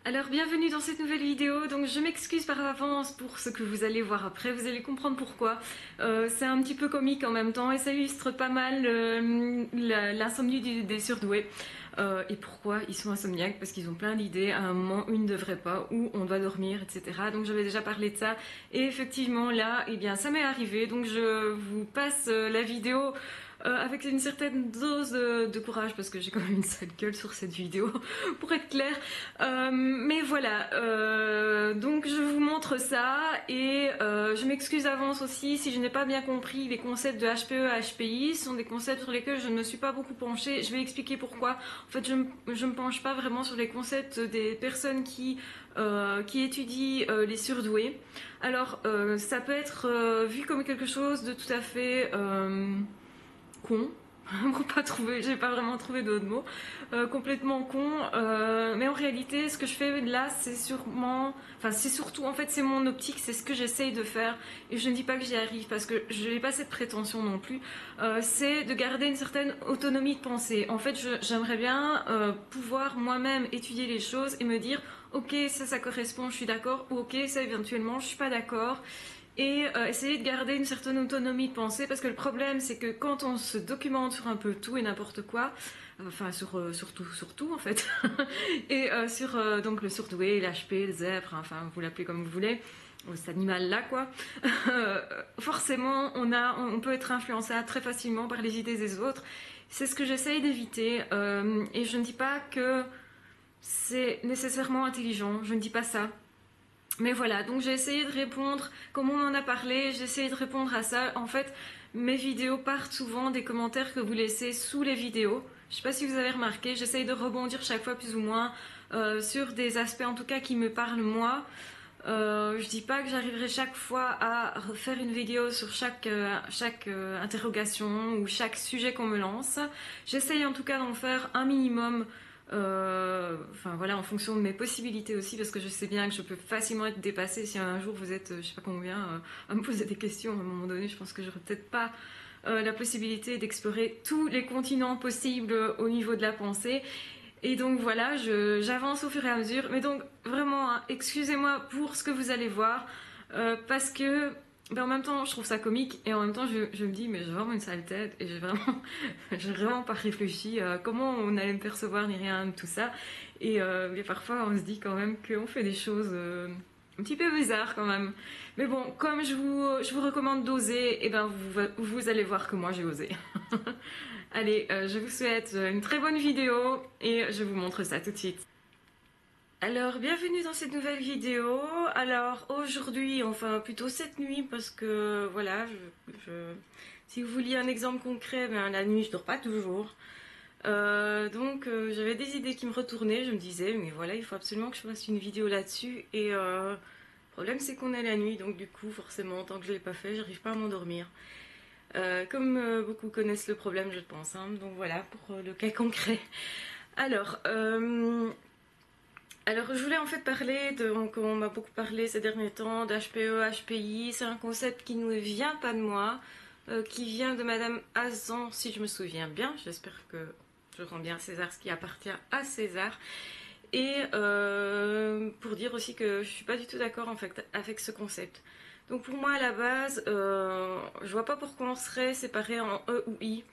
Alors bienvenue dans cette nouvelle vidéo, donc je m'excuse par avance pour ce que vous allez voir après, vous allez comprendre pourquoi. C'est un petit peu comique en même temps et ça illustre pas mal l'insomnie des surdoués. Et pourquoi ils sont insomniaques? Parce qu'ils ont plein d'idées à un moment où ils ne devraient pas, où on doit dormir, etc. Donc j'avais déjà parlé de ça et effectivement là, eh bien ça m'est arrivé, donc je vous passe la vidéo avec une certaine dose de courage parce que j'ai quand même une sale gueule sur cette vidéo pour être clair. Mais voilà, donc je vous montre ça et je m'excuse d'avance aussi si je n'ai pas bien compris les concepts de HPE et HPI. Ce sont des concepts sur lesquels je ne me suis pas beaucoup penchée. Je vais expliquer pourquoi. En fait, je me penche pas vraiment sur les concepts des personnes qui étudient les surdoués. Alors, ça peut être vu comme quelque chose de tout à fait con. J'ai pas vraiment trouvé d'autres mots. Complètement con. Mais en réalité, ce que je fais là, c'est c'est surtout, en fait, c'est mon optique, c'est ce que j'essaye de faire. Et je ne dis pas que j'y arrive parce que je n'ai pas cette prétention non plus. C'est de garder une certaine autonomie de pensée. En fait, j'aimerais bien pouvoir moi-même étudier les choses et me dire, ok, ça correspond, je suis d'accord, ou ok, ça éventuellement, je suis pas d'accord et essayer de garder une certaine autonomie de pensée parce que le problème c'est que quand on se documente sur un peu tout et n'importe quoi, enfin sur tout en fait, et sur donc le surdoué, l'HP, le zèbre, enfin vous l'appelez comme vous voulez, cet animal là quoi, forcément on peut être influencé très facilement par les idées des autres. C'est ce que j'essaye d'éviter et je ne dis pas que c'est nécessairement intelligent, je ne dis pas ça. Mais voilà, donc j'ai essayé de répondre, comme on en a parlé, j'ai essayé de répondre à ça. En fait, mes vidéos partent souvent des commentaires que vous laissez sous les vidéos. Je sais pas si vous avez remarqué, j'essaye de rebondir chaque fois plus ou moins sur des aspects en tout cas qui me parlent moi. Je dis pas que j'arriverai chaque fois à refaire une vidéo sur chaque interrogation ou chaque sujet qu'on me lance. J'essaye en tout cas d'en faire un minimum. Enfin voilà, en fonction de mes possibilités aussi, parce que je sais bien que je peux facilement être dépassée si un jour vous êtes, je sais pas combien, à me poser des questions. À un moment donné, je pense que j'aurais peut-être pas la possibilité d'explorer tous les continents possibles au niveau de la pensée. Et donc voilà, j'avance au fur et à mesure. Mais donc vraiment, hein, excusez-moi pour ce que vous allez voir, parce que en même temps, je trouve ça comique et en même temps, je me dis, mais j'ai vraiment une sale tête et j'ai vraiment pas réfléchi à comment on allait me percevoir ni rien de tout ça. Et mais parfois, on se dit quand même qu'on fait des choses un petit peu bizarres quand même. Mais bon, comme je vous recommande d'oser, et ben vous allez voir que moi j'ai osé. Allez, je vous souhaite une très bonne vidéo et je vous montre ça tout de suite. Alors, bienvenue dans cette nouvelle vidéo. Alors, aujourd'hui, enfin plutôt cette nuit, parce que voilà, si vous vouliez un exemple concret, ben, la nuit, je dors pas toujours. Donc, j'avais des idées qui me retournaient. Je me disais, mais voilà, il faut absolument que je fasse une vidéo là-dessus. Et le problème, c'est qu'on est la nuit, donc du coup, forcément, tant que je l'ai pas fait, j'arrive pas à m'endormir. Comme beaucoup connaissent le problème, je pense, hein. Donc voilà, pour le cas concret. Alors, alors, je voulais en fait parler donc on m'a beaucoup parlé ces derniers temps d'HPE, HPI. C'est un concept qui ne vient pas de moi, qui vient de Madame Azan, si je me souviens bien. J'espère que je rends bien à César ce qui appartient à César. Et pour dire aussi que je suis pas du tout d'accord en fait avec ce concept. Donc pour moi à la base, je vois pas pourquoi on serait séparé en E ou I.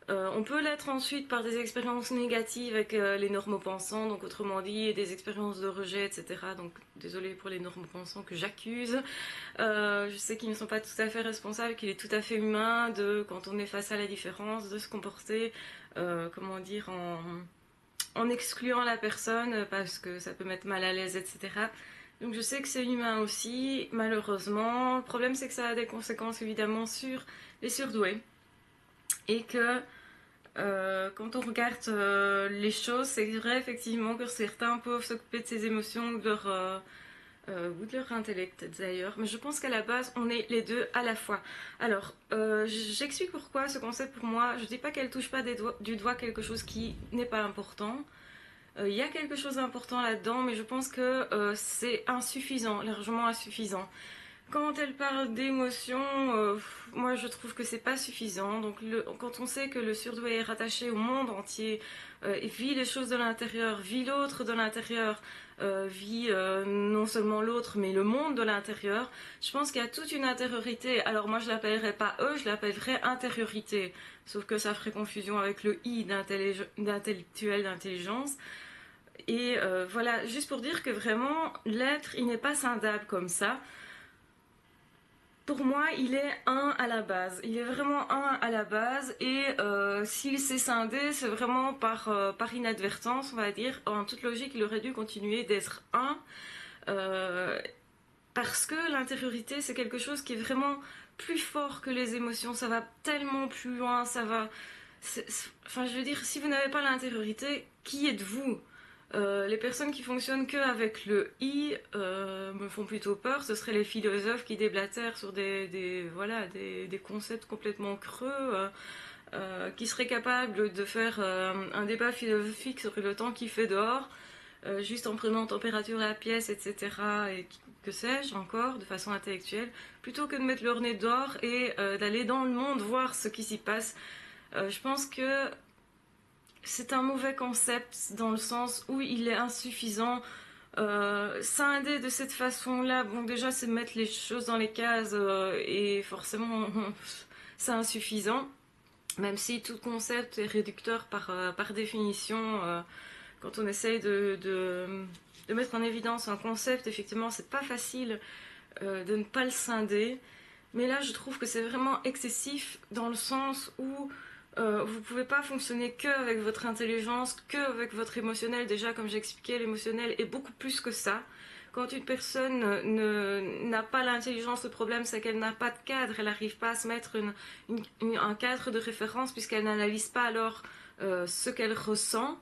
On peut l'être ensuite par des expériences négatives avec les normopensants, donc autrement dit des expériences de rejet, etc. Donc désolée pour les normopensants que j'accuse. Je sais qu'ils ne sont pas tout à fait responsables, qu'il est tout à fait humain de, quand on est face à la différence, de se comporter, comment dire, en excluant la personne parce que ça peut mettre mal à l'aise, etc. Donc je sais que c'est humain aussi, malheureusement. Le problème c'est que ça a des conséquences évidemment sur les surdoués et que quand on regarde les choses, c'est vrai effectivement que certains peuvent s'occuper de ses émotions ou de leur intellect d'ailleurs, mais je pense qu'à la base on est les deux à la fois. Alors j'explique pourquoi ce concept pour moi, je dis pas qu'elle touche pas du doigt quelque chose qui n'est pas important. Il y a quelque chose d'important là-dedans, mais je pense que c'est insuffisant, largement insuffisant. Quand elle parle d'émotion, moi je trouve que c'est pas suffisant. Donc quand on sait que le surdoué est rattaché au monde entier, et vit les choses de l'intérieur, vit l'autre de l'intérieur, vit non seulement l'autre mais le monde de l'intérieur, je pense qu'il y a toute une intériorité. Alors moi je l'appellerais pas eux, je l'appellerais intériorité. Sauf que ça ferait confusion avec le i d'intellectuel, d'intelligence. Et voilà, juste pour dire que vraiment, l'être, il n'est pas scindable comme ça. Pour moi, il est un à la base. Il est vraiment un à la base. Et s'il s'est scindé, c'est vraiment par inadvertance, on va dire. En toute logique, il aurait dû continuer d'être un. euh, Parce que l'intériorité, c'est quelque chose qui est vraiment plus fort que les émotions. Ça va tellement plus loin. Ça va. Enfin, je veux dire, si vous n'avez pas l'intériorité, qui êtes-vous? Les personnes qui fonctionnent que avec le i me font plutôt peur. Ce seraient les philosophes qui déblatèrent sur voilà, des concepts complètement creux, qui seraient capables de faire un débat philosophique sur le temps qu'il fait dehors, juste en prenant température de la pièce, etc. Et que sais-je encore, de façon intellectuelle, plutôt que de mettre leur nez dehors et d'aller dans le monde voir ce qui s'y passe. Je pense que c'est un mauvais concept dans le sens où il est insuffisant. Scinder de cette façon-là, bon déjà c'est mettre les choses dans les cases et forcément c'est insuffisant. Même si tout concept est réducteur par définition, quand on essaye de mettre en évidence un concept, effectivement c'est pas facile de ne pas le scinder. Mais là, je trouve que c'est vraiment excessif dans le sens où vous ne pouvez pas fonctionner que avec votre intelligence, que avec votre émotionnel. Déjà, comme j'expliquais, l'émotionnel est beaucoup plus que ça. Quand une personne n'a pas l'intelligence, le problème c'est qu'elle n'a pas de cadre, elle n'arrive pas à se mettre un cadre de référence puisqu'elle n'analyse pas alors ce qu'elle ressent.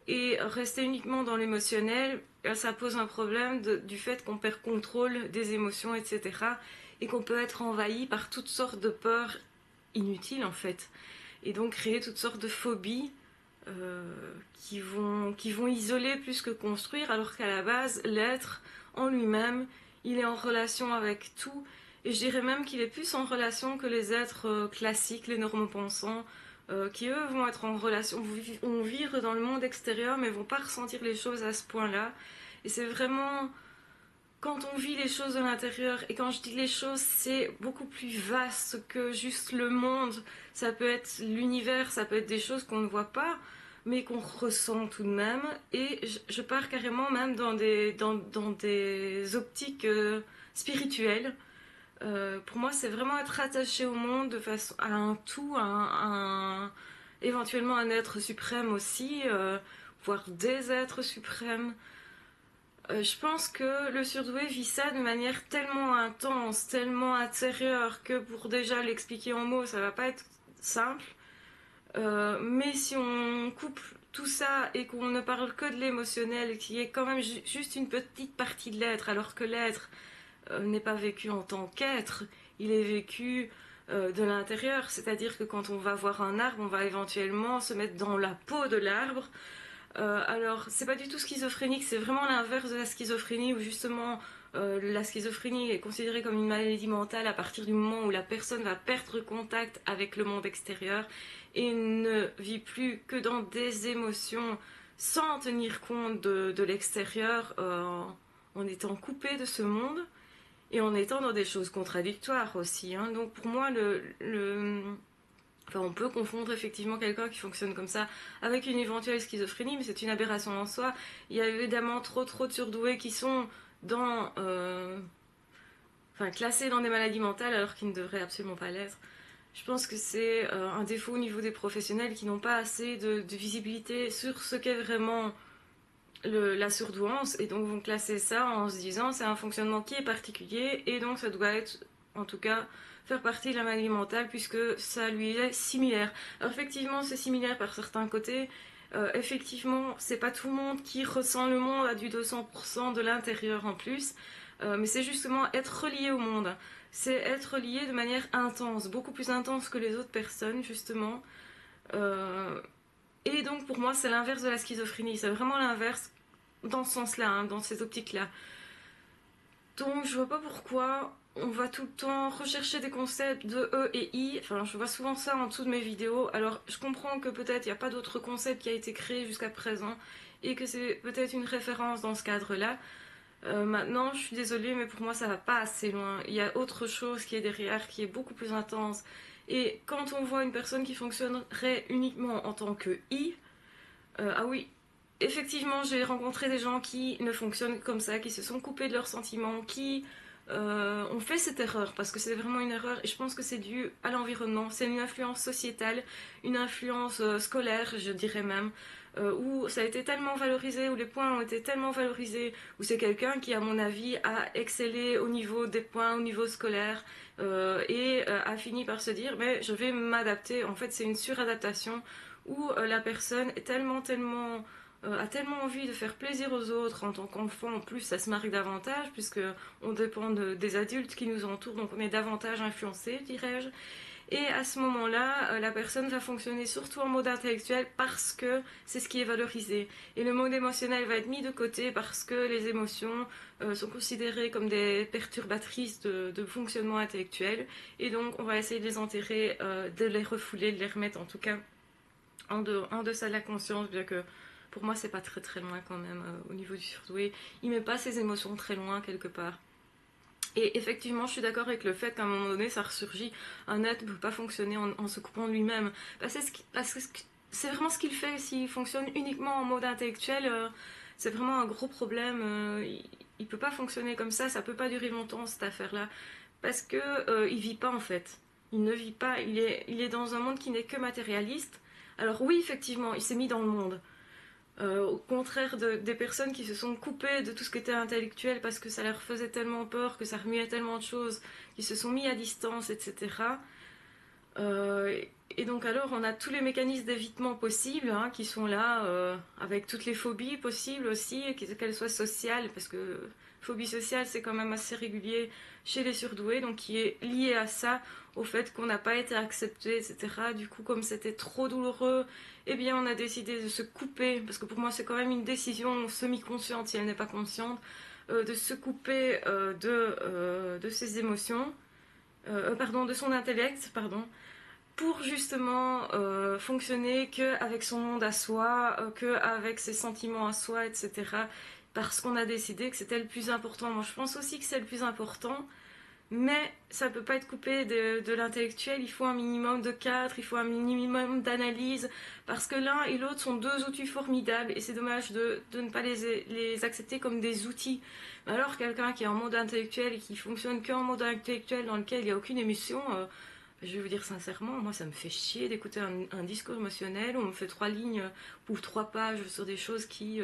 Et rester uniquement dans l'émotionnel, ça pose un problème du fait qu'on perd contrôle des émotions, etc. Et qu'on peut être envahi par toutes sortes de peurs inutiles en fait. Et donc créer toutes sortes de phobies qui vont isoler plus que construire, alors qu'à la base, l'être en lui-même, il est en relation avec tout. Et je dirais même qu'il est plus en relation que les êtres classiques, les normopensants, qui eux vont être en relation, vont vivre dans le monde extérieur, mais vont pas ressentir les choses à ce point-là. Et c'est vraiment quand on vit les choses de l'intérieur, et quand je dis les choses, c'est beaucoup plus vaste que juste le monde. Ça peut être l'univers, ça peut être des choses qu'on ne voit pas, mais qu'on ressent tout de même. Et je pars carrément même dans des optiques spirituelles. Pour moi, c'est vraiment être attaché au monde de façon à un tout, éventuellement un être suprême aussi, voire des êtres suprêmes. Je pense que le surdoué vit ça de manière tellement intense, tellement intérieure, que pour déjà l'expliquer en mots, ça va pas être simple. Mais si on coupe tout ça et qu'on ne parle que de l'émotionnel, qui est quand même juste une petite partie de l'être, alors que l'être n'est pas vécu en tant qu'être, il est vécu de l'intérieur. C'est-à-dire que quand on va voir un arbre, on va éventuellement se mettre dans la peau de l'arbre. Alors, c'est pas du tout schizophrénique, c'est vraiment l'inverse de la schizophrénie où justement la schizophrénie est considérée comme une maladie mentale à partir du moment où la personne va perdre contact avec le monde extérieur et ne vit plus que dans des émotions sans tenir compte de l'extérieur, en étant coupé de ce monde et en étant dans des choses contradictoires aussi. Hein. Donc pour moi, Enfin, on peut confondre effectivement quelqu'un qui fonctionne comme ça avec une éventuelle schizophrénie, mais c'est une aberration en soi. Il y a évidemment trop de surdoués qui sont classés dans des maladies mentales alors qu'ils ne devraient absolument pas l'être. Je pense que c'est un défaut au niveau des professionnels qui n'ont pas assez de visibilité sur ce qu'est vraiment la surdouance et donc vont classer ça en se disant c'est un fonctionnement qui est particulier et donc ça doit être en tout cas faire partie de la maladie mentale puisque ça lui est similaire. Alors effectivement c'est similaire par certains côtés, effectivement c'est pas tout le monde qui ressent le monde à du 200% de l'intérieur en plus, mais c'est justement être relié au monde, c'est être relié de manière intense, beaucoup plus intense que les autres personnes justement. Euh, et donc pour moi c'est l'inverse de la schizophrénie, c'est vraiment l'inverse dans ce sens-là, hein, dans cette optique-là. Donc je vois pas pourquoi on va tout le temps rechercher des concepts de E et I. Enfin, je vois souvent ça en dessous de mes vidéos. Alors je comprends que peut-être il n'y a pas d'autre concept qui a été créé jusqu'à présent et que c'est peut-être une référence dans ce cadre-là. Maintenant, je suis désolée, mais pour moi, ça va pas assez loin. Il y a autre chose qui est derrière, qui est beaucoup plus intense. Et quand on voit une personne qui fonctionnerait uniquement en tant que I, ah oui, effectivement, j'ai rencontré des gens qui ne fonctionnent comme ça, qui se sont coupés de leurs sentiments, qui ont fait cette erreur, parce que c'est vraiment une erreur, et je pense que c'est dû à l'environnement, c'est une influence sociétale, une influence scolaire, je dirais même, où ça a été tellement valorisé, où les points ont été tellement valorisés, où c'est quelqu'un qui, à mon avis, a excellé au niveau des points, au niveau scolaire, a fini par se dire, mais je vais m'adapter. En fait, c'est une suradaptation où la personne est tellement a tellement envie de faire plaisir aux autres en tant qu'enfant. En plus, ça se marque davantage puisque on dépend des adultes qui nous entourent, donc on est davantage influencé, dirais-je. Et à ce moment-là, la personne va fonctionner surtout en mode intellectuel parce que c'est ce qui est valorisé. Et le mode émotionnel va être mis de côté parce que les émotions sont considérées comme des perturbatrices de fonctionnement intellectuel. Et donc, on va essayer de les enterrer, de les refouler, de les remettre en tout cas en deçà de la conscience, bien que pour moi, c'est pas très loin quand même au niveau du surdoué. Il met pas ses émotions très loin quelque part. Et effectivement, je suis d'accord avec le fait qu'à un moment donné, ça ressurgit. Un être ne peut pas fonctionner en se coupant de lui-même. Parce que c'est vraiment ce qu'il fait. S'il fonctionne uniquement en mode intellectuel, c'est vraiment un gros problème. Il ne peut pas fonctionner comme ça peut pas durer longtemps cette affaire-là. Parce que il vit pas en fait. Il ne vit pas, il est dans un monde qui n'est que matérialiste. Alors oui, effectivement, il s'est mis dans le monde. Au contraire des personnes qui se sont coupées de tout ce qui était intellectuel parce que ça leur faisait tellement peur, que ça remuait tellement de choses, qui se sont mis à distance, etc. Et donc alors on a tous les mécanismes d'évitement possibles hein, qui sont là, avec toutes les phobies possibles aussi, qu'elles soient sociales, parce que phobie sociale c'est quand même assez régulier chez les surdoués, donc qui est lié à ça, au fait qu'on n'a pas été accepté, etc. Du coup comme c'était trop douloureux, eh bien on a décidé de se couper, parce que pour moi c'est quand même une décision semi-consciente si elle n'est pas consciente, de se couper de ses émotions, pardon, de son intellect, pardon, pour justement fonctionner qu'avec son monde à soi, qu'avec ses sentiments à soi, etc. Parce qu'on a décidé que c'était le plus important. Moi, je pense aussi que c'est le plus important, mais ça ne peut pas être coupé de l'intellectuel. Il faut un minimum de cadre, il faut un minimum d'analyse, parce que l'un et l'autre sont deux outils formidables, et c'est dommage de ne pas les accepter comme des outils. Alors, quelqu'un qui est en mode intellectuel et qui fonctionne qu'en mode intellectuel, dans lequel il n'y a aucune émotion, je vais vous dire sincèrement, moi ça me fait chier d'écouter un discours émotionnel où on me fait 3 lignes ou 3 pages sur des choses qui,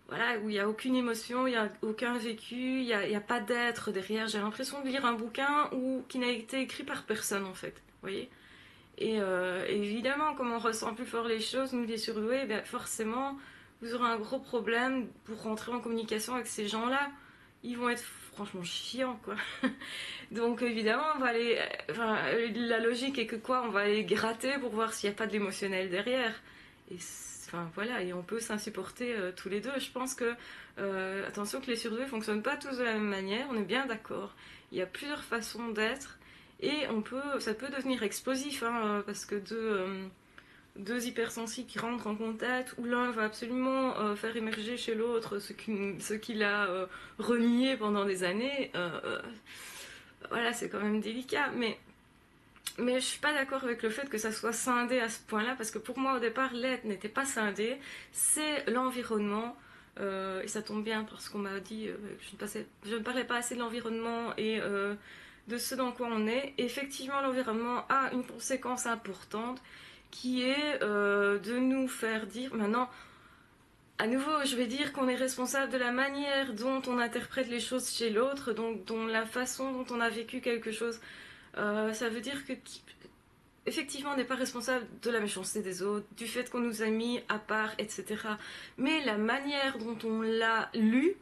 voilà, où il n'y a aucune émotion, il n'y a aucun vécu, il y a pas d'être derrière. J'ai l'impression de lire un bouquin qui n'a été écrit par personne en fait, vous voyez. Et évidemment, comme on ressent plus fort les choses, nous les surdoués, ben forcément, vous aurez un gros problème pour rentrer en communication avec ces gens-là. Ils vont être franchement chiants, quoi. Donc évidemment, on va aller, enfin, la logique est que quoi, on va aller gratter pour voir s'il n'y a pas de l'émotionnel derrière. Et enfin voilà, et on peut s'insupporter tous les deux. Je pense que attention que les surdoués fonctionnent pas tous de la même manière. On est bien d'accord. Il y a plusieurs façons d'être et ça peut devenir explosif hein, parce que deux hypersensibles qui rentrent en contact, où l'un va absolument faire émerger chez l'autre ce qu'il a renié pendant des années, voilà, c'est quand même délicat. Mais je suis pas d'accord avec le fait que ça soit scindé à ce point-là, parce que pour moi, au départ, l'être n'était pas scindé, c'est l'environnement. Et ça tombe bien parce qu'on m'a dit je ne parlais pas assez de l'environnement et de ce dans quoi on est. Et effectivement, l'environnement a une conséquence importante qui est de nous faire dire maintenant, à nouveau, je vais dire qu'on est responsable de la manière dont on interprète les choses chez l'autre, donc dont la façon dont on a vécu quelque chose. Ça veut dire que effectivement, on n'est pas responsable de la méchanceté des autres, du fait qu'on nous a mis à part, etc. Mais la manière dont on l'a lu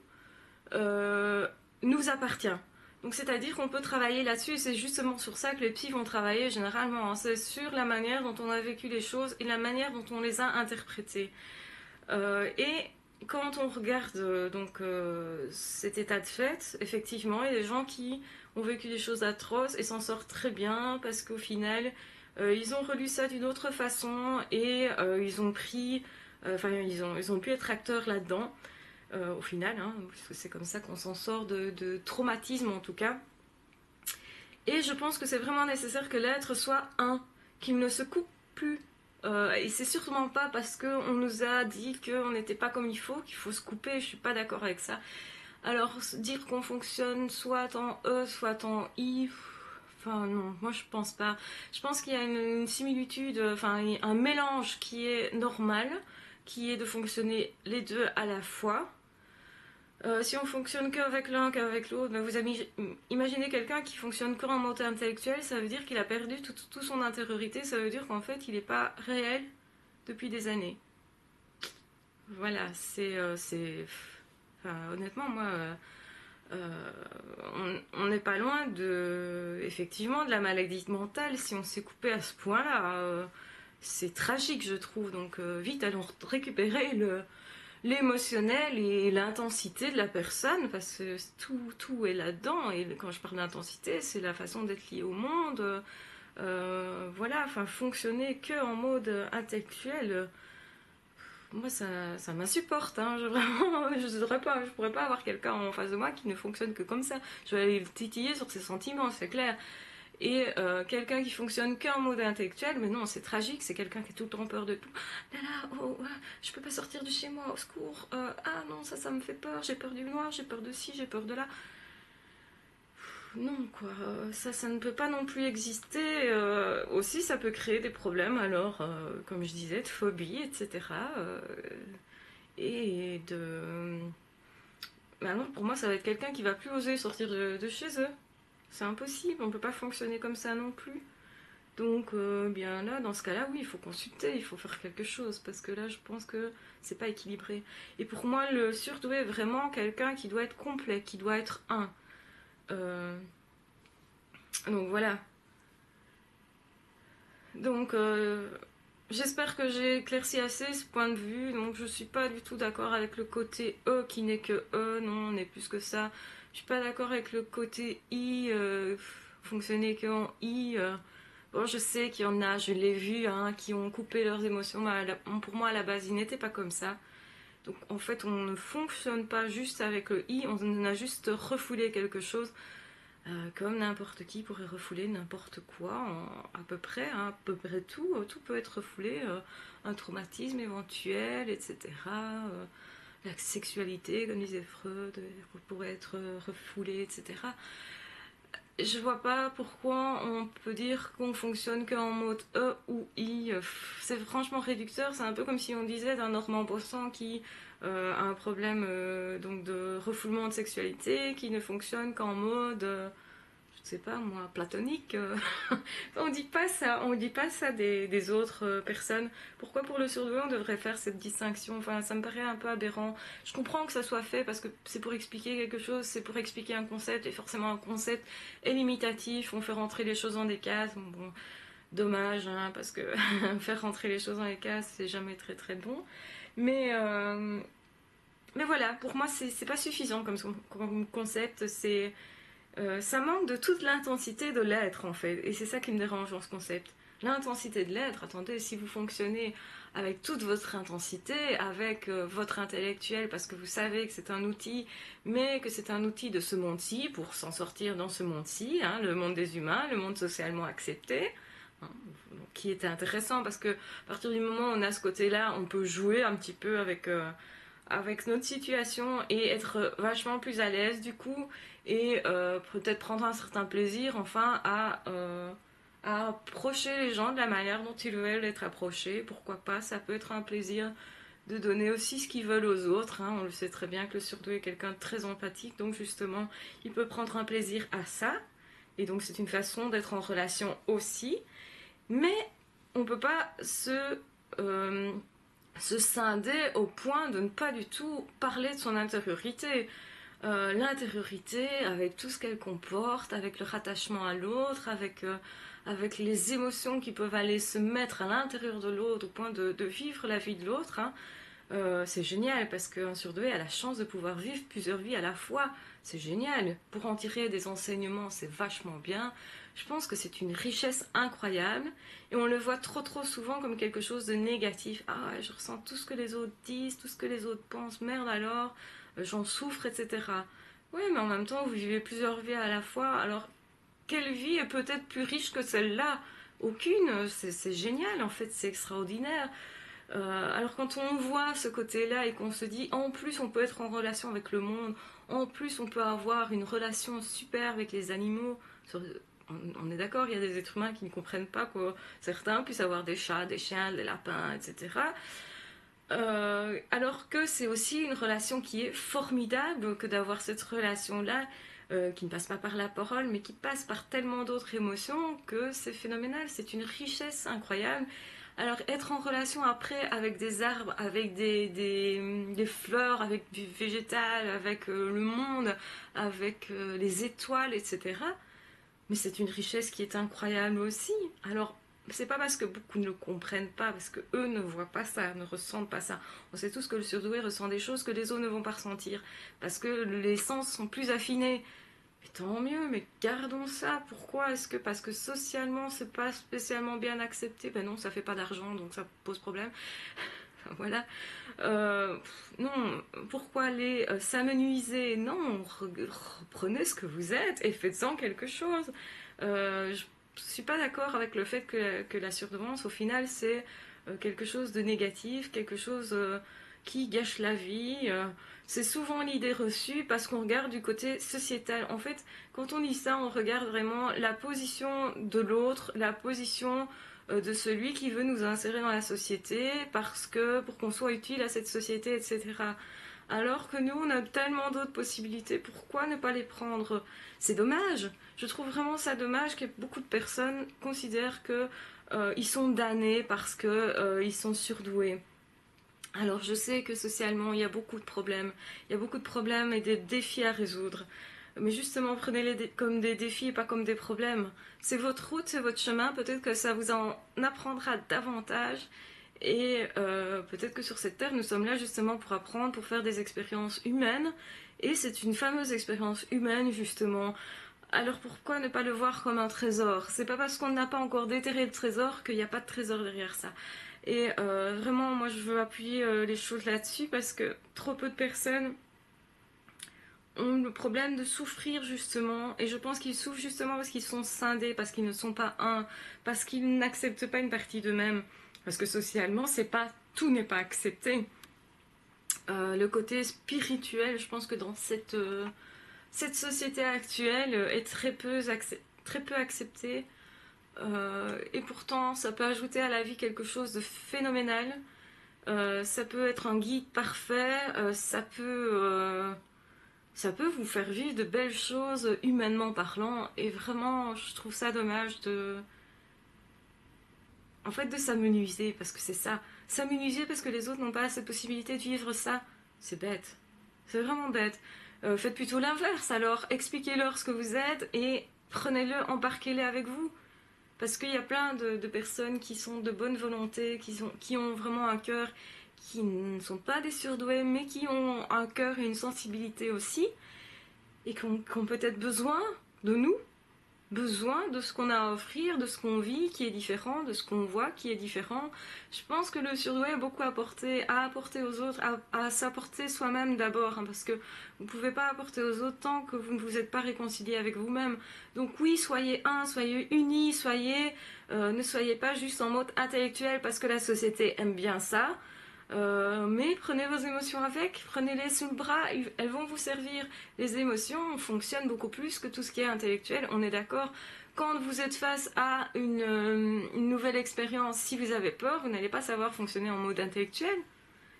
nous appartient. Donc c'est-à-dire qu'on peut travailler là-dessus, c'est justement sur ça que les psys vont travailler généralement, hein. C'est sur la manière dont on a vécu les choses et la manière dont on les a interprétées. Et quand on regarde cet état de fait, effectivement, il y a des gens qui ont vécu des choses atroces et s'en sortent très bien parce qu'au final, ils ont relu ça d'une autre façon et ils ont pris, ils ont pu être acteurs là-dedans, au final, hein, parce que c'est comme ça qu'on s'en sort de traumatisme en tout cas. Et je pense que c'est vraiment nécessaire que l'être soit un, qu'il ne se coupe plus. Et c'est sûrement pas parce qu'on nous a dit qu'on n'était pas comme il faut qu'il faut se couper, je suis pas d'accord avec ça. Alors, dire qu'on fonctionne soit en E, soit en I, enfin non, moi je pense pas. Je pense qu'il y a une similitude, enfin un mélange qui est normal, qui est de fonctionner les deux à la fois. Si on fonctionne qu'avec l'un, qu'avec l'autre, ben vous imaginez quelqu'un qui fonctionne qu'en mode intellectuel, ça veut dire qu'il a perdu tout son intériorité, ça veut dire qu'en fait il n'est pas réel depuis des années. Voilà, enfin, honnêtement, moi, on n'est pas loin effectivement, de la maladie mentale si on s'est coupé à ce point-là. C'est tragique, je trouve. Donc, vite, allons récupérer l'émotionnel et l'intensité de la personne, parce que tout est là-dedans. Et quand je parle d'intensité, c'est la façon d'être lié au monde. Voilà, enfin, fonctionner que en mode intellectuel. Moi, ça m'insupporte. Hein. Vraiment, je pourrais pas avoir quelqu'un en face de moi qui ne fonctionne que comme ça. Je vais aller le titiller sur ses sentiments, c'est clair. Et quelqu'un qui fonctionne qu'en mode intellectuel, mais non, c'est tragique, c'est quelqu'un qui a tout le temps peur de tout. Là là, oh, je peux pas sortir de chez moi, au secours. Ah non, ça me fait peur, j'ai peur du noir, j'ai peur de ci, j'ai peur de là. Non, quoi, ça ne peut pas non plus exister. Aussi, ça peut créer des problèmes, alors, comme je disais, de phobie, etc. Et de... Maintenant, pour moi, ça va être quelqu'un qui va plus oser sortir de chez eux. C'est impossible, on peut pas fonctionner comme ça non plus. Donc, bien là, dans ce cas-là, oui, il faut consulter, il faut faire quelque chose, parce que là, je pense que c'est pas équilibré. Et pour moi, le surdoué est vraiment quelqu'un qui doit être complet, qui doit être un. Euh, donc voilà. Donc, j'espère que j'ai éclairci assez ce point de vue. Donc, je suis pas du tout d'accord avec le côté E qui n'est que E, non, on est plus que ça. Je suis pas d'accord avec le côté I, fonctionner que en I. Bon, je sais qu'il y en a, je l'ai vu, hein, qui ont coupé leurs émotions, mais pour moi, à la base, ils n'étaient pas comme ça. Donc, en fait, on ne fonctionne pas juste avec le I, on a juste refoulé quelque chose, comme n'importe qui pourrait refouler n'importe quoi, à peu près, hein, à peu près tout. Tout peut être refoulé, un traumatisme éventuel, etc. La sexualité, comme disait Freud, pourrait être refoulée, etc. Je vois pas pourquoi on peut dire qu'on fonctionne qu'en mode E ou I. C'est franchement réducteur. C'est un peu comme si on disait d'un Normand bossant qui a un problème donc de refoulement de sexualité, qui ne fonctionne qu'en mode, je sais pas moi, platonique. On dit pas ça des autres personnes. Pourquoi pour le surdoué on devrait faire cette distinction? Enfin, ça me paraît un peu aberrant. Je comprends que ça soit fait parce que c'est pour expliquer quelque chose, c'est pour expliquer un concept, et forcément un concept est limitatif, on fait rentrer les choses dans des cases. Bon, dommage, hein, parce que faire rentrer les choses dans les cases, c'est jamais très très bon. Mais, euh, mais voilà, pour moi, c'est pas suffisant comme concept. Ça manque de toute l'intensité de l'être en fait, et c'est ça qui me dérange dans ce concept. L'intensité de l'être, attendez, si vous fonctionnez avec toute votre intensité, avec votre intellectuel, parce que vous savez que c'est un outil, mais que c'est un outil de ce monde-ci, pour s'en sortir dans ce monde-ci, hein, le monde des humains, le monde socialement accepté, hein, qui est intéressant, parce que à partir du moment où on a ce côté-là, on peut jouer un petit peu avec notre situation et être vachement plus à l'aise du coup, et peut-être prendre un certain plaisir enfin à approcher les gens de la manière dont ils veulent être approchés. Pourquoi pas, ça peut être un plaisir de donner aussi ce qu'ils veulent aux autres, hein. On le sait très bien que le surdoué est quelqu'un de très empathique, donc justement il peut prendre un plaisir à ça, et donc c'est une façon d'être en relation aussi. Mais on peut pas euh, se scinder au point de ne pas du tout parler de son intériorité. L'intériorité, avec tout ce qu'elle comporte, avec le rattachement à l'autre, avec les émotions qui peuvent aller se mettre à l'intérieur de l'autre au point de vivre la vie de l'autre, hein. c'est génial parce qu'un surdoué a la chance de pouvoir vivre plusieurs vies à la fois. C'est génial. Pour en tirer des enseignements, c'est vachement bien. Je pense que c'est une richesse incroyable et on le voit trop souvent comme quelque chose de négatif. Ah, je ressens tout ce que les autres disent, tout ce que les autres pensent, merde alors, j'en souffre, etc. Oui, mais en même temps, vous vivez plusieurs vies à la fois, alors quelle vie est peut-être plus riche que celle-là? Aucune, c'est génial en fait, c'est extraordinaire. Alors quand on voit ce côté-là et qu'on se dit en plus on peut être en relation avec le monde, en plus on peut avoir une relation super avec les animaux, on est d'accord, il y a des êtres humains qui ne comprennent pas que certains puissent avoir des chats, des chiens, des lapins, etc. Alors que c'est aussi une relation qui est formidable que d'avoir cette relation-là qui ne passe pas par la parole mais qui passe par tellement d'autres émotions que c'est phénoménal, c'est une richesse incroyable. Alors être en relation après avec des arbres, avec des fleurs, avec du végétal, avec le monde, avec les étoiles, etc. Mais c'est une richesse qui est incroyable aussi. Alors c'est pas parce que beaucoup ne le comprennent pas, parce que eux ne voient pas ça, ne ressentent pas ça. On sait tous que le surdoué ressent des choses que les autres ne vont pas ressentir, parce que les sens sont plus affinés. Mais tant mieux, mais gardons ça. Pourquoi est-ce que parce que socialement c'est pas spécialement bien accepté? Ben non, ça fait pas d'argent, donc ça pose problème. Voilà. Euh, non, pourquoi aller s'amenuiser? Non, reprenez ce que vous êtes et faites-en quelque chose. Je suis pas d'accord avec le fait que la surdouance, au final, c'est quelque chose de négatif, quelque chose qui gâche la vie. C'est souvent l'idée reçue parce qu'on regarde du côté sociétal. En fait, quand on dit ça, on regarde vraiment la position de l'autre, la position de celui qui veut nous insérer dans la société parce que pour qu'on soit utile à cette société, etc. Alors que nous, on a tellement d'autres possibilités, pourquoi ne pas les prendre? C'est dommage. Je trouve vraiment ça dommage que beaucoup de personnes considèrent que ils sont damnés parce que ils sont surdoués. Alors je sais que socialement il y a beaucoup de problèmes, il y a beaucoup de problèmes et des défis à résoudre. Mais justement, prenez-les comme des défis et pas comme des problèmes. C'est votre route, c'est votre chemin, peut-être que ça vous en apprendra davantage. Et peut-être que sur cette terre, nous sommes là justement pour apprendre, pour faire des expériences humaines. Et c'est une fameuse expérience humaine, justement. Alors pourquoi ne pas le voir comme un trésor? C'est pas parce qu'on n'a pas encore déterré le trésor qu'il n'y a pas de trésor derrière ça. Et vraiment, moi je veux appuyer les choses là-dessus parce que trop peu de personnes ont le problème de souffrir justement. Et je pense qu'ils souffrent justement parce qu'ils sont scindés, parce qu'ils ne sont pas un, parce qu'ils n'acceptent pas une partie d'eux-mêmes. Parce que socialement, c'est pas tout n'est pas accepté. Le côté spirituel, je pense que dans cette société actuelle est très peu accepté. Et pourtant, ça peut ajouter à la vie quelque chose de phénoménal. Ça peut être un guide parfait. Ça peut vous faire vivre de belles choses humainement parlant. Et vraiment, je trouve ça dommage en fait, de s'amenuiser parce que c'est ça. S'amenuiser parce que les autres n'ont pas cette possibilité de vivre ça. C'est bête. C'est vraiment bête. Faites plutôt l'inverse alors. Expliquez-leur ce que vous êtes et prenez-le, embarquez-les avec vous. Parce qu'il y a plein de personnes qui sont de bonne volonté, qui ont vraiment un cœur, qui ne sont pas des surdoués, mais qui ont un cœur et une sensibilité aussi, et qui ont peut-être besoin de nous, besoin de ce qu'on a à offrir, de ce qu'on vit qui est différent, de ce qu'on voit qui est différent. Je pense que le surdoué a beaucoup à apporter aux autres, à s'apporter soi-même d'abord, hein, parce que vous ne pouvez pas apporter aux autres tant que vous ne vous êtes pas réconcilié avec vous-même. Donc oui, soyez un, soyez unis, ne soyez pas juste en mode intellectuel parce que la société aime bien ça. Mais prenez vos émotions avec, prenez-les sous le bras, elles vont vous servir. Les émotions fonctionnent beaucoup plus que tout ce qui est intellectuel, on est d'accord. Quand vous êtes face à une nouvelle expérience, si vous avez peur, vous n'allez pas savoir fonctionner en mode intellectuel.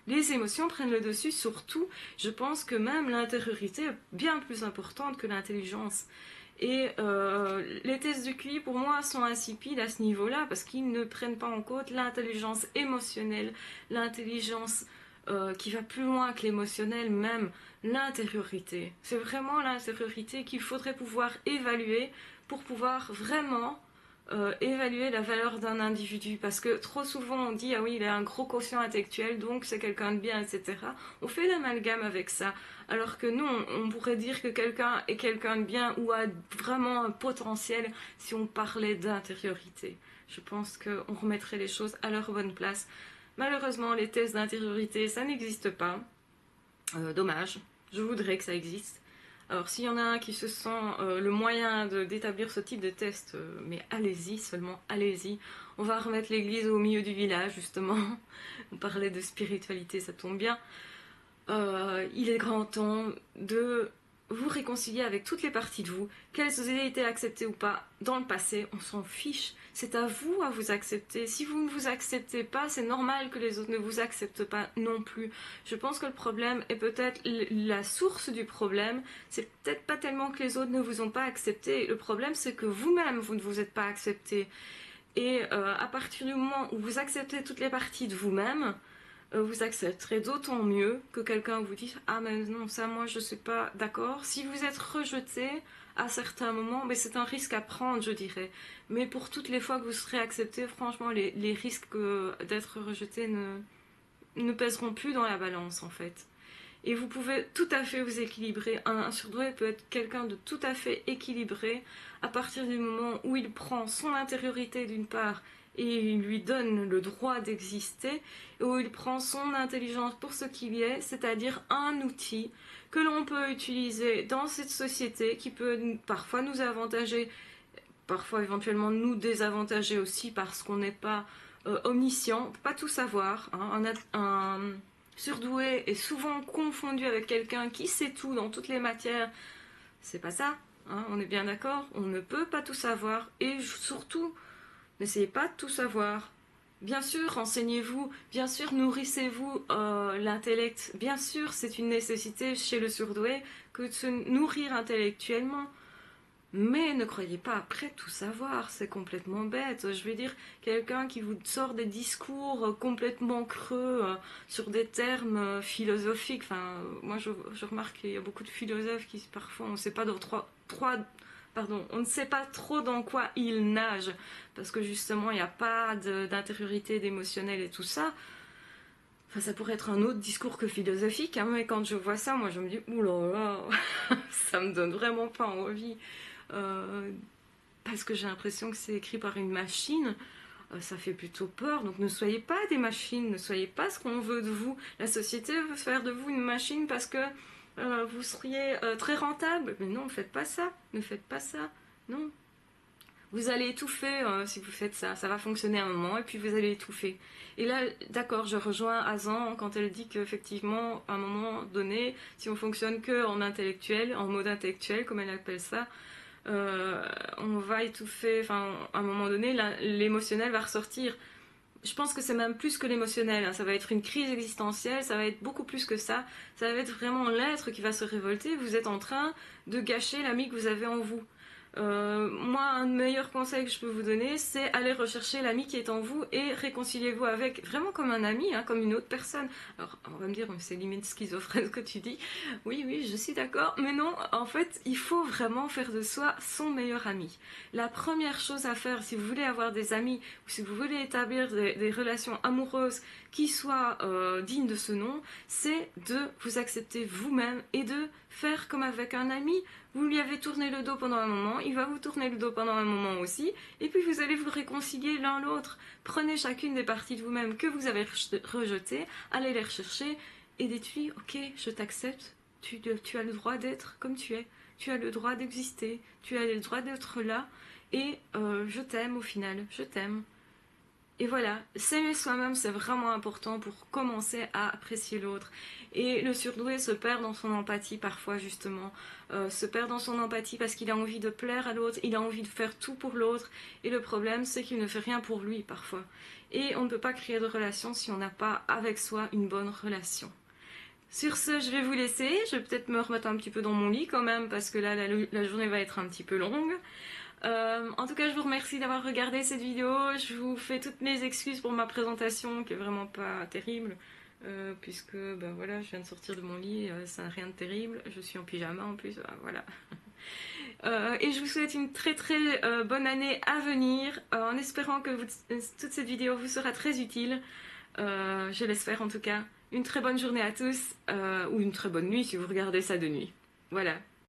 Les émotions prennent le dessus, surtout, je pense que même l'intériorité est bien plus importante que l'intelligence. Et les tests de QI, pour moi, sont insipides à ce niveau-là, parce qu'ils ne prennent pas en compte l'intelligence émotionnelle, l'intelligence qui va plus loin que l'émotionnel, même l'intériorité. C'est vraiment l'intériorité qu'il faudrait pouvoir évaluer pour pouvoir vraiment évaluer la valeur d'un individu, parce que trop souvent on dit ah oui il a un gros quotient intellectuel donc c'est quelqu'un de bien, etc. On fait l'amalgame avec ça, alors que non, on pourrait dire que quelqu'un est quelqu'un de bien ou a vraiment un potentiel si on parlait d'intériorité. Je pense qu'on remettrait les choses à leur bonne place. Malheureusement les tests d'intériorité ça n'existe pas, dommage, je voudrais que ça existe. Alors s'il y en a un qui se sent le moyen d'établir ce type de test, mais allez-y, seulement allez-y. On va remettre l'église au milieu du village, justement. On parlait de spiritualité, ça tombe bien. Il est grand temps de vous réconcilier avec toutes les parties de vous, qu'elles aient été acceptées ou pas dans le passé, on s'en fiche. C'est à vous à vous accepter. Si vous ne vous acceptez pas, c'est normal que les autres ne vous acceptent pas non plus. Je pense que le problème est peut-être la source du problème. C'est peut-être pas tellement que les autres ne vous ont pas accepté. Le problème, c'est que vous-même, vous ne vous êtes pas accepté. Et à partir du moment où vous acceptez toutes les parties de vous-même, vous accepterez d'autant mieux que quelqu'un vous dise ah mais non ça moi je suis pas d'accord. Si vous êtes rejeté à certains moments, mais c'est un risque à prendre je dirais, mais pour toutes les fois que vous serez accepté, franchement les risques d'être rejeté ne pèseront plus dans la balance en fait. Et vous pouvez tout à fait vous équilibrer. Un surdoué peut être quelqu'un de tout à fait équilibré à partir du moment où il prend son intériorité d'une part et il lui donne le droit d'exister, et où il prend son intelligence pour ce qu'il est, c'est-à-dire un outil que l'on peut utiliser dans cette société qui peut parfois nous avantager, parfois éventuellement nous désavantager aussi parce qu'on n'est pas omniscient, on peut pas tout savoir. Hein. Un surdoué est souvent confondu avec quelqu'un qui sait tout dans toutes les matières. C'est pas ça, hein, on est bien d'accord. On ne peut pas tout savoir et surtout, n'essayez pas de tout savoir. Bien sûr, renseignez-vous, bien sûr, nourrissez-vous l'intellect. Bien sûr, c'est une nécessité chez le surdoué que de se nourrir intellectuellement. Mais ne croyez pas après tout savoir, c'est complètement bête. Je veux dire, quelqu'un qui vous sort des discours complètement creux sur des termes philosophiques. Enfin, moi je remarque qu'il y a beaucoup de philosophes qui parfois on ne sait pas dans on ne sait pas trop dans quoi ils nagent parce que justement il n'y a pas d'intériorité, d'émotionnel et tout ça. Enfin, ça pourrait être un autre discours que philosophique, hein, mais quand je vois ça, moi je me dis oulala, ça me donne vraiment pas envie. Euh, Parce que j'ai l'impression que c'est écrit par une machine, ça fait plutôt peur. Donc ne soyez pas des machines, ne soyez pas ce qu'on veut de vous. La société veut faire de vous une machine parce que vous seriez très rentable. Mais non, ne faites pas ça, ne faites pas ça, non. Vous allez étouffer si vous faites ça. Ça va fonctionner un moment et puis vous allez étouffer. Et là, d'accord, je rejoins Azan quand elle dit qu'effectivement, à un moment donné, si on fonctionne que en intellectuel, en mode intellectuel, comme elle appelle ça, on va étouffer, enfin, à un moment donné, l'émotionnel va ressortir. Je pense que c'est même plus que l'émotionnel, hein. Ça va être une crise existentielle, ça va être beaucoup plus que ça. Ça va être vraiment l'être qui va se révolter. Vous êtes en train de gâcher l'ami que vous avez en vous. Moi, un meilleur conseil que je peux vous donner, c'est aller rechercher l'ami qui est en vous et réconciliez-vous avec, vraiment comme un ami, hein, comme une autre personne. Alors, on va me dire, c'est limite schizophrène ce que tu dis. Oui, oui, je suis d'accord, mais non, en fait, il faut vraiment faire de soi son meilleur ami. La première chose à faire, si vous voulez avoir des amis, ou si vous voulez établir des relations amoureuses qui soient dignes de ce nom, c'est de vous accepter vous-même et de faire comme avec un ami. Vous lui avez tourné le dos pendant un moment, il va vous tourner le dos pendant un moment aussi, et puis vous allez vous réconcilier l'un l'autre. Prenez chacune des parties de vous-même que vous avez rejetées, allez les rechercher, et dites-lui, ok, je t'accepte, tu as le droit d'être comme tu es, tu as le droit d'exister, tu as le droit d'être là, et je t'aime au final, je t'aime. Et voilà, s'aimer soi-même, c'est vraiment important pour commencer à apprécier l'autre. Et le surdoué se perd dans son empathie parfois, justement. Se perd dans son empathie parce qu'il a envie de plaire à l'autre, il a envie de faire tout pour l'autre. Et le problème, c'est qu'il ne fait rien pour lui, parfois. Et on ne peut pas créer de relation si on n'a pas avec soi une bonne relation. Sur ce, je vais vous laisser. Je vais peut-être me remettre un petit peu dans mon lit quand même, parce que là, la journée va être un petit peu longue. En tout cas, je vous remercie d'avoir regardé cette vidéo. Je vous fais toutes mes excuses pour ma présentation qui est vraiment pas terrible. Puisque ben voilà, je viens de sortir de mon lit, ça n'a rien de terrible. Je suis en pyjama en plus, voilà. Et je vous souhaite une très bonne année à venir, en espérant que toute cette vidéo vous sera très utile. Je l'espère en tout cas. Une très bonne journée à tous, ou une très bonne nuit si vous regardez ça de nuit. Voilà.